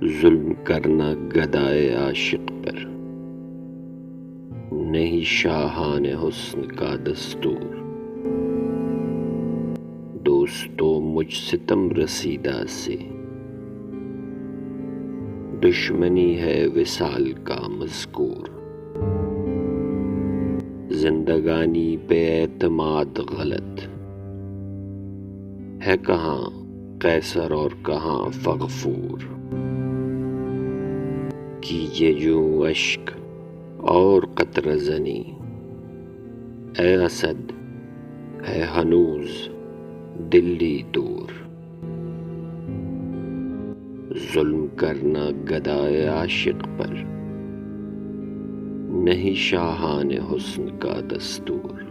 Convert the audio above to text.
ظلم کرنا گدائے عاشق پر نہیں شاہان حسن کا دستور۔ دوستو مجھ ستم رسیدہ سے دشمنی ہے وصال کا مذکور۔ زندگانی پہ اعتماد غلط ہے، کہاں قیصر اور کہاں فغفور۔ کیجے جو اشک اور قطرہ زنی، اے اسد ہے ہنوز دلی دور۔ ظلم کرنا گدائے عاشق پر نہیں شاہان حسن کا دستور۔